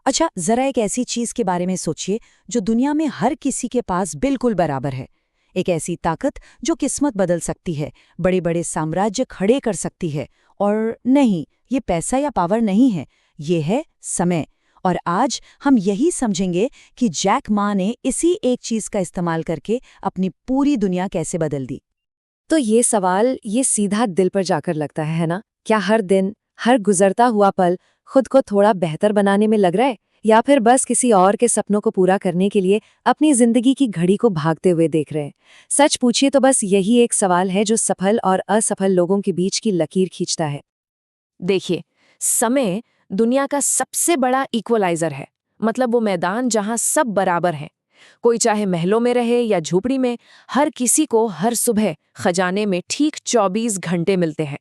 अच्छा, जरा एक ऐसी चीज के बारे में सोचिए जो दुनिया में हर किसी के पास बिल्कुल बराबर है। एक ऐसी ताकत जो किस्मत बदल सकती है, बड़े बड़े साम्राज्य खड़े कर सकती है। और नहीं, ये पैसा या पावर नहीं है, ये है समय। और आज हम यही समझेंगे कि जैक मा ने इसी एक चीज का इस्तेमाल करके अपनी पूरी दुनिया कैसे बदल दी। तो ये सवाल ये सीधा दिल पर जाकर लगता है ना? क्या हर दिन, हर गुजरता हुआ पल खुद को थोड़ा बेहतर बनाने में लग रहा है, या फिर बस किसी और के सपनों को पूरा करने के लिए अपनी जिंदगी की घड़ी को भागते हुए देख रहे हैं? सच पूछिए तो बस यही एक सवाल है जो सफल और असफल लोगों के बीच की लकीर खींचता है। देखिए, समय दुनिया का सबसे बड़ा इक्वलाइजर है। मतलब वो मैदान जहां सब बराबर हैं। कोई चाहे महलों में रहे या झोपड़ी में, हर किसी को हर सुबह खजाने में ठीक 24 घंटे मिलते हैं।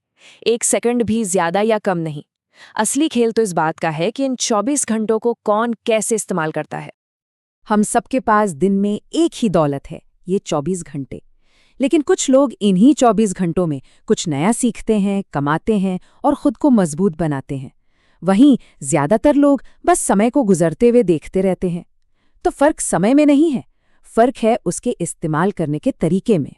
एक सेकंड भी ज्यादा या कम नहीं। असली खेल तो इस बात का है कि इन 24 घंटों को कौन कैसे इस्तेमाल करता है। हम सबके पास दिन में एक ही दौलत है, ये 24 घंटे। लेकिन कुछ लोग इन्हीं 24 घंटों में कुछ नया सीखते हैं, कमाते हैं और खुद को मजबूत बनाते हैं। वहीं ज्यादातर लोग बस समय को गुजरते हुए देखते रहते हैं। तो फर्क समय में नहीं है, फर्क है उसके इस्तेमाल करने के तरीके में।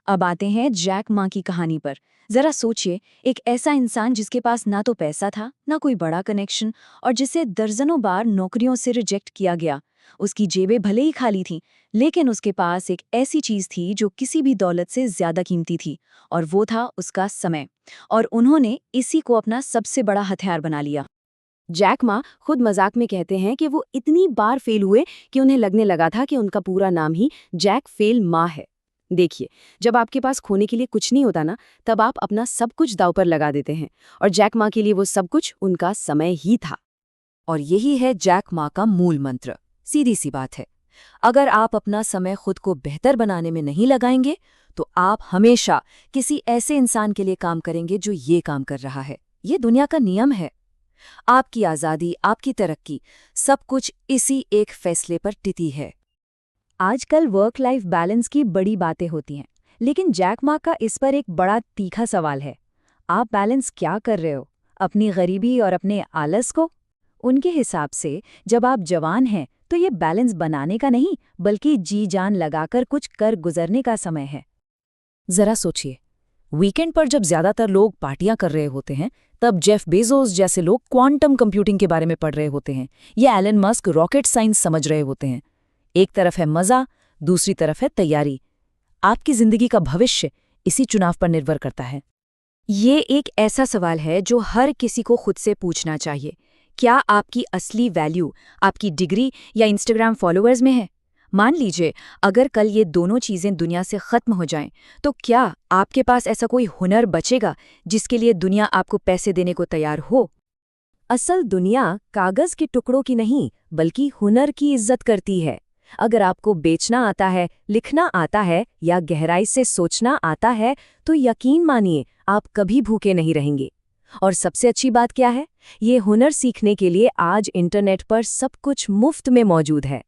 अब आते हैं जैक मा की कहानी पर। जरा सोचिए, एक ऐसा इंसान जिसके पास ना तो पैसा था, ना कोई बड़ा कनेक्शन, और जिसे दर्जनों बार नौकरियों से रिजेक्ट किया गया। उसकी जेबें भले ही खाली थीं, लेकिन उसके पास एक ऐसी चीज थी जो किसी भी दौलत से ज्यादा कीमती थी, और वो था उसका समय। और उन्होंने इसी को अपना सबसे बड़ा हथियार बना लिया। जैक मा खुद मजाक में कहते हैं कि वो इतनी बार फेल हुए कि उन्हें लगने लगा था कि उनका पूरा नाम ही जैक फेल मा है। देखिए, जब आपके पास खोने के लिए कुछ नहीं होता ना, तब आप अपना सब कुछ दांव पर लगा देते हैं। और जैक मा के लिए वो सब कुछ उनका समय ही था। और यही है जैक मा का मूल मंत्र। सीधी सी बात है, अगर आप अपना समय खुद को बेहतर बनाने में नहीं लगाएंगे तो आप हमेशा किसी ऐसे इंसान के लिए काम करेंगे जो ये काम कर रहा है। ये दुनिया का नियम है। आपकी आज़ादी, आपकी तरक्की, सब कुछ इसी एक फैसले पर टिकी है। आजकल वर्क लाइफ बैलेंस की बड़ी बातें होती हैं, लेकिन जैक मा का इस पर एक बड़ा तीखा सवाल है। आप बैलेंस क्या कर रहे हो? अपनी गरीबी और अपने आलस को? उनके हिसाब से जब आप जवान हैं तो ये बैलेंस बनाने का नहीं, बल्कि जी जान लगाकर कुछ कर गुजरने का समय है। जरा सोचिए, वीकेंड पर जब ज्यादातर लोग पार्टियां कर रहे होते हैं, तब जेफ बेजोस जैसे लोग क्वांटम कंप्यूटिंग के बारे में पढ़ रहे होते हैं, या एलन मस्क रॉकेट साइंस समझ रहे होते हैं। एक तरफ है मजा, दूसरी तरफ है तैयारी। आपकी जिंदगी का भविष्य इसी चुनाव पर निर्भर करता है। ये एक ऐसा सवाल है जो हर किसी को खुद से पूछना चाहिए। क्या आपकी असली वैल्यू आपकी डिग्री या इंस्टाग्राम फॉलोअर्स में है? मान लीजिए, अगर कल ये दोनों चीजें दुनिया से खत्म हो जाएं, तो क्या आपके पास ऐसा कोई हुनर बचेगा जिसके लिए दुनिया आपको पैसे देने को तैयार हो? असल दुनिया कागज के टुकड़ों की नहीं, बल्कि हुनर की इज्जत करती है। अगर आपको बेचना आता है, लिखना आता है या गहराई से सोचना आता है, तो यकीन मानिए आप कभी भूखे नहीं रहेंगे। और सबसे अच्छी बात क्या है? ये हुनर सीखने के लिए आज इंटरनेट पर सब कुछ मुफ्त में मौजूद है।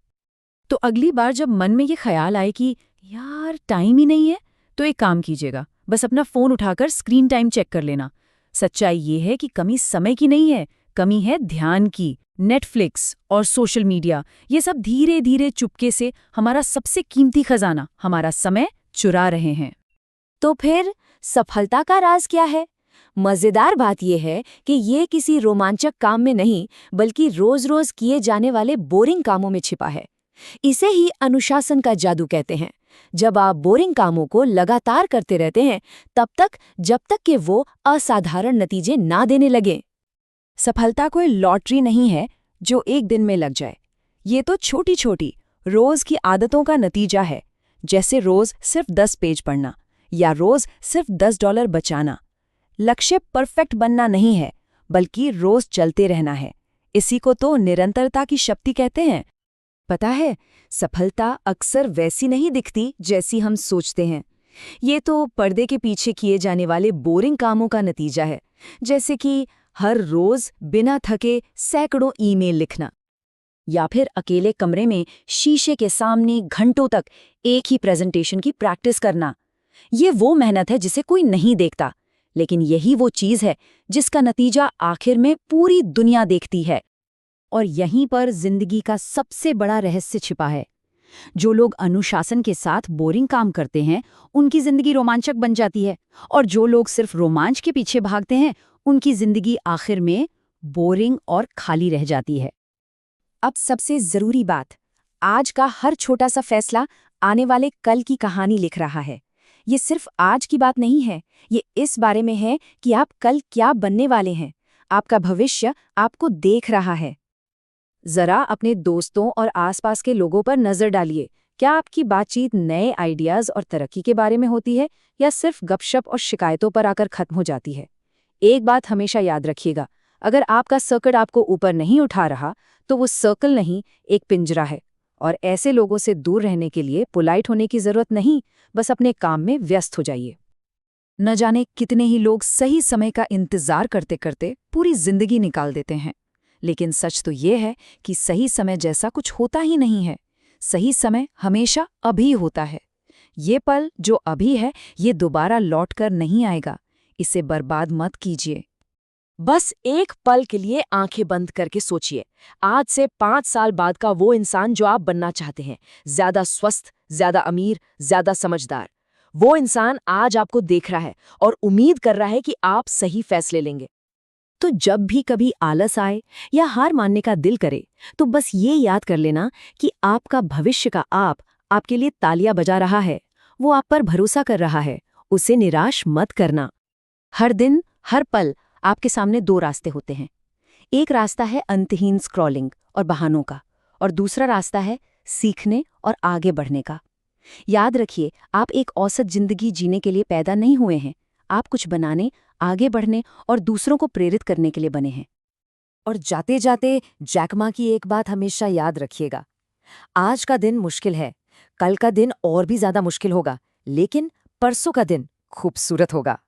तो अगली बार जब मन में ये ख्याल आए कि यार टाइम ही नहीं है, तो एक काम कीजिएगा, बस अपना फोन उठाकर स्क्रीन टाइम चेक कर लेना। सच्चाई ये है कि कमी समय की नहीं है, कमी है ध्यान की। नेटफ्लिक्स और सोशल मीडिया, ये सब धीरे धीरे चुपके से हमारा सबसे कीमती खजाना, हमारा समय चुरा रहे हैं। तो फिर सफलता का राज क्या है? मजेदार बात यह है कि ये किसी रोमांचक काम में नहीं, बल्कि रोज रोज किए जाने वाले बोरिंग कामों में छिपा है। इसे ही अनुशासन का जादू कहते हैं। जब आप बोरिंग कामों को लगातार करते रहते हैं, तब तक जब तक कि वो असाधारण नतीजे ना देने लगे। सफलता कोई लॉटरी नहीं है जो एक दिन में लग जाए। ये तो छोटी छोटी रोज की आदतों का नतीजा है। जैसे रोज सिर्फ 10 पेज पढ़ना या रोज सिर्फ $10 बचाना। लक्ष्य परफेक्ट बनना नहीं है, बल्कि रोज चलते रहना है। इसी को तो निरंतरता की शक्ति कहते हैं। पता है, सफलता अक्सर वैसी नहीं दिखती जैसी हम सोचते हैं। ये तो पर्दे के पीछे किए जाने वाले बोरिंग कामों का नतीजा है। जैसे कि हर रोज बिना थके सैकड़ों ईमेल लिखना, या फिर अकेले कमरे में शीशे के सामने घंटों तक एक ही प्रेजेंटेशन की प्रैक्टिस करना। ये वो मेहनत है जिसे कोई नहीं देखता, लेकिन यही वो चीज है जिसका नतीजा आखिर में पूरी दुनिया देखती है। और यहीं पर जिंदगी का सबसे बड़ा रहस्य छिपा है। जो लोग अनुशासन के साथ बोरिंग काम करते हैं, उनकी जिंदगी रोमांचक बन जाती है, और जो लोग सिर्फ रोमांच के पीछे भागते हैं, उनकी जिंदगी आखिर में बोरिंग और खाली रह जाती है। अब सबसे जरूरी बात, आज का हर छोटा सा फैसला आने वाले कल की कहानी लिख रहा है। ये सिर्फ आज की बात नहीं है, ये इस बारे में है कि आप कल क्या बनने वाले हैं। आपका भविष्य आपको देख रहा है। जरा अपने दोस्तों और आसपास के लोगों पर नजर डालिए। क्या आपकी बातचीत नए आइडियाज और तरक्की के बारे में होती है, या सिर्फ गपशप और शिकायतों पर आकर खत्म हो जाती है? एक बात हमेशा याद रखिएगा, अगर आपका सर्कल आपको ऊपर नहीं उठा रहा, तो वो सर्कल नहीं, एक पिंजरा है। और ऐसे लोगों से दूर रहने के लिए पोलाइट होने की जरूरत नहीं, बस अपने काम में व्यस्त हो जाइए। न जाने कितने ही लोग सही समय का इंतजार करते करते पूरी जिंदगी निकाल देते हैं, लेकिन सच तो ये है कि सही समय जैसा कुछ होता ही नहीं है। सही समय हमेशा अभी होता है। ये पल जो अभी है, ये दोबारा लौट कर नहीं आएगा। इसे बर्बाद मत कीजिए। बस एक पल के लिए आंखें बंद करके सोचिए, आज से 5 साल बाद का वो इंसान जो आप बनना चाहते हैं, ज्यादा स्वस्थ, ज्यादा अमीर, ज्यादा समझदार। वो इंसान आज आपको देख रहा है और उम्मीद कर रहा है कि आप सही फैसले लेंगे। तो जब भी कभी आलस आए या हार मानने का दिल करे, तो बस ये याद कर लेना कि आपका भविष्य का आप आपके लिए तालियां बजा रहा है। वो आप पर भरोसा कर रहा है। उसे निराश मत करना। हर दिन, हर पल आपके सामने 2 रास्ते होते हैं। एक रास्ता है अंतहीन स्क्रॉलिंग और बहानों का, और दूसरा रास्ता है सीखने और आगे बढ़ने का। याद रखिए, आप एक औसत जिंदगी जीने के लिए पैदा नहीं हुए हैं। आप कुछ बनाने, आगे बढ़ने और दूसरों को प्रेरित करने के लिए बने हैं। और जाते जाते जैक मा की एक बात हमेशा याद रखिएगा, आज का दिन मुश्किल है, कल का दिन और भी ज्यादा मुश्किल होगा, लेकिन परसों का दिन खूबसूरत होगा।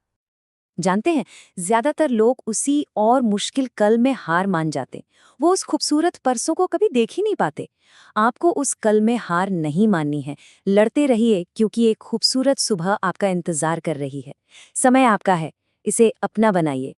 जानते हैं, ज्यादातर लोग उसी और मुश्किल कल में हार मान जाते। वो उस खूबसूरत परसों को कभी देख ही नहीं पाते। आपको उस कल में हार नहीं माननी है। लड़ते रहिए, क्योंकि एक खूबसूरत सुबह आपका इंतजार कर रही है। समय आपका है, इसे अपना बनाइए।